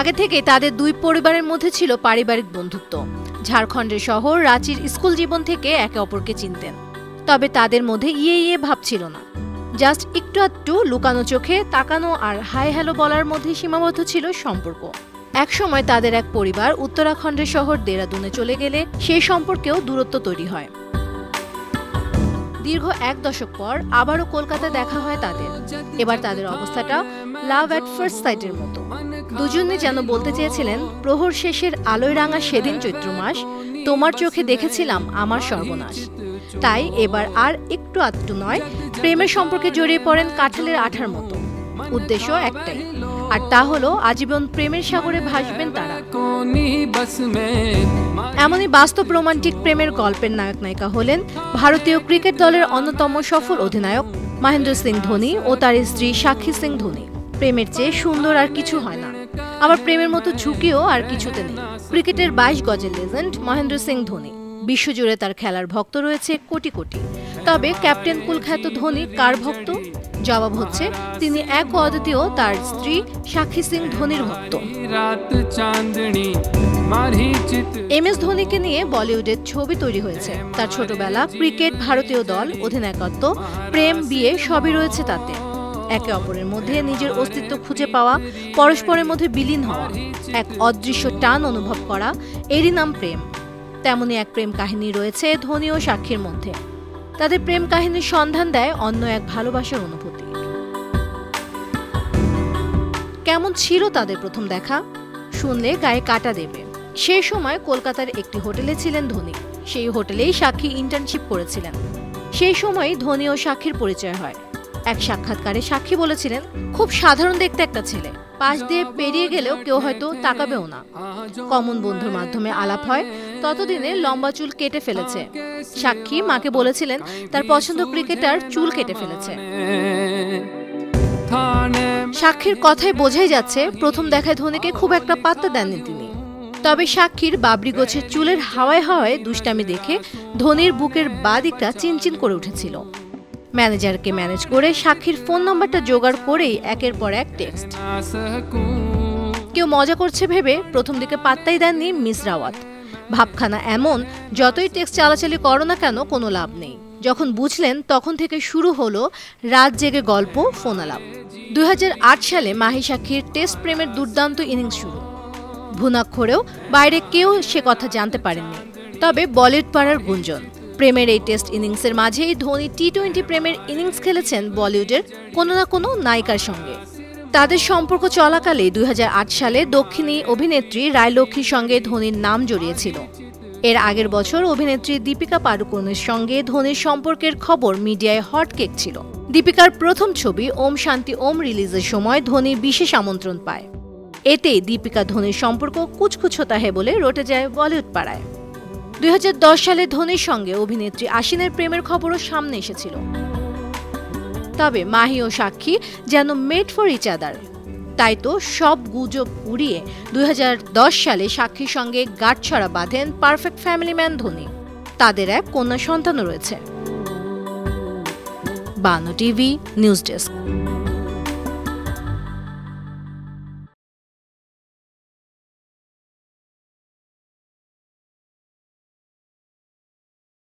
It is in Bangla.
আগে থেকে তাদের দুই পরিবারের মধ্যে ছিল পারিবারিক বন্ধুত্ব। ঝাড়খণ্ডের শহর রাঁচির স্কুল জীবন থেকে একে অপরকে চিনতেন। তবে তাদের মধ্যে ইয়ে ভাব ছিল না। জাস্ট একটু আধটু লুকানো চোখে তাকানো আর হাই হ্যালো বলার মধ্যে সীমাবদ্ধ ছিল সম্পর্ক। একসময় তাদের এক পরিবার উত্তরাখণ্ডের শহর দেরাদুনে চলে গেলে সেই সম্পর্কেও দূরত্ব তৈরি হয়। দীর্ঘ এক দশক পর আবারও কলকাতায় দেখা হয় তাদের। এবার তাদের অবস্থাটা লাভ অ্যাট ফার্স্ট সাইটের মতো। দুজনে যেন বলতে চেয়েছিলেন, প্রহর শেষের আলোয় রাঙা সেদিন চৈত্র মাস, তোমার চোখে দেখেছিলাম আমার সর্বনাশ। তাই এবার আর একটু আধটু নয়, প্রেমের সম্পর্কে জড়িয়ে পড়েন কাঁঠালের আঠার মতো। উদ্দেশ্য একটাই, আর তা হলো আজীবন প্রেমের সাগরে ভাসবেন তারা। এমনই বাস্তব রোমান্টিক প্রেমের গল্পের নায়ক নায়িকা হলেন ভারতীয় ক্রিকেট দলের অন্যতম সফল অধিনায়ক মহেন্দ্র সিং ধোনি ও তার স্ত্রী সাক্ষী সিং ধোনি। প্রেমের চেয়ে সুন্দর আর কিছু হয় না, আবার প্রেমের মতো ঝুঁকিও আর কিছুতে নেই। ক্রিকেটের 22 গজের লেজেন্ড মহেন্দ্র সিং ধোনি, বিশ্বজুড়ে তার খেলার ভক্ত রয়েছে কোটি কোটি। তবে ক্যাপ্টেন কুল খ্যাত ধোনি কার ভক্ত? জবাব হচ্ছে, তিনি এক অদ্বিতীয় তার স্ত্রী সাক্ষী সিং ধোনির ভক্ত। MS ধোনিকে নিয়ে বলিউডের ছবি তৈরি হয়েছে। তার ছোটবেলা, ক্রিকেট, ভারতীয় দল, অধিনায়কত্ব, প্রেম, বিয়ে সবই রয়েছে তাতে। একে অপরের মধ্যে নিজের অস্তিত্ব খুঁজে পাওয়া, পরস্পরের মধ্যে বিলীন হওয়া, এক অদৃশ্য টান অনুভব করা, এরই নাম প্রেম। তেমনই এক প্রেম কাহিনী রয়েছে ধোনি ও সাক্ষীর মধ্যে। তাদের প্রেম কাহিনীর সন্ধান দেয় অন্য এক ভালোবাসার অনুভূতি। কেমন ছিল তাদের প্রথম দেখা? শুনলে গায়ে কাটা দেবে। সেই সময় কলকাতার একটি হোটেলে ছিলেন ধোনি। সেই হোটেলেই সাক্ষী ইন্টার্নশিপ করেছিলেন। সেই সময়ই ধোনি ও সাক্ষীর পরিচয় হয়। এক সাক্ষাৎকারে সাক্ষী বলেছিলেন, খুব সাধারণ দেখতে একটা ছেলে, পাশ দিয়ে পেরিয়ে গেলেও কেউ হয়তো তাকাবেও না। কমন বন্ধুর মাধ্যমে আলাপ হয়। ততদিনে লম্বা চুল কেটে ফেলেছে। সাক্ষী মাকে বলেছিলেন তার পছন্দ ক্রিকেটার চুল কেটে ফেলেছে। সাক্ষীর কথায় বোঝাই যাচ্ছে প্রথম দেখায় ধোনিকে খুব একটা পাত্তা দেননি তিনি। তবে সাক্ষীর বাবরি গোছের চুলের হাওয়ায় হাওয়ায় দুষ্টামি দেখে ধোনির বুকের বাঁ দিকটা চিনচিন করে উঠেছিল। ম্যানেজারকে ম্যানেজ করে সাক্ষীর ফোন নাম্বারটা জোগাড় করেই একের পর এক টেক্সট। কেউ মজা করছে ভেবে প্রথম দিকে পাত্তাই দেননি মিস রাওয়াত। ভাবখানা এমন, যতই টেক্সট চালাচালি করো না কেন কোনো লাভ নেই। যখন বুঝলেন তখন থেকে শুরু হলো রাত জেগে গল্প, ফোন আলাপ। 2008 সালে মাহি সাক্ষীর টেস্ট প্রেমের দুর্দান্ত ইনিংস শুরু। ভুনাক্ষরেও বাইরে কেউ সে কথা জানতে পারেননি। তবে বলিউড পাড়ার গুঞ্জন, প্রেমের এই টেস্ট ইনিংসের মাঝেই ধোনি টি-20 প্রেমের ইনিংস খেলেছেন বলিউডের কোনো না কোনো নায়িকার সঙ্গে। তাদের সম্পর্ক চলাকালে 2008 সালে দক্ষিণী অভিনেত্রী রায়লক্ষ্মীর সঙ্গে ধোনির নাম জড়িয়েছিল। এর আগের বছর অভিনেত্রী দীপিকা পাডুকোনের সঙ্গে ধোনির সম্পর্কের খবর মিডিয়ায় হট কেক ছিল। দীপিকার প্রথম ছবি ওম শান্তি ওম রিলিজের সময় ধোনি বিশেষ আমন্ত্রণ পায়। এতেই দীপিকা ধোনির সম্পর্ক কুছকুছ হোতা হে বলে রটে যায় বলিউড পাড়ায়। 2010 সালে ধোনির সঙ্গে অভিনেত্রী আশিনের প্রেমের খবরও সামনে এসেছিল। তবে মাহি ও সাক্ষী যেন মেড ফর ইচ আদার। তাই তো সব গুজব উড়িয়ে 2010 সালে সাক্ষীর সঙ্গে গাঁটছড়া বাঁধেন পারফেক্ট ফ্যামিলি ম্যান ধোনি। তাদের এক কন্যা সন্তানও রয়েছে। বানো টিভি নিউজ ডেস্ক।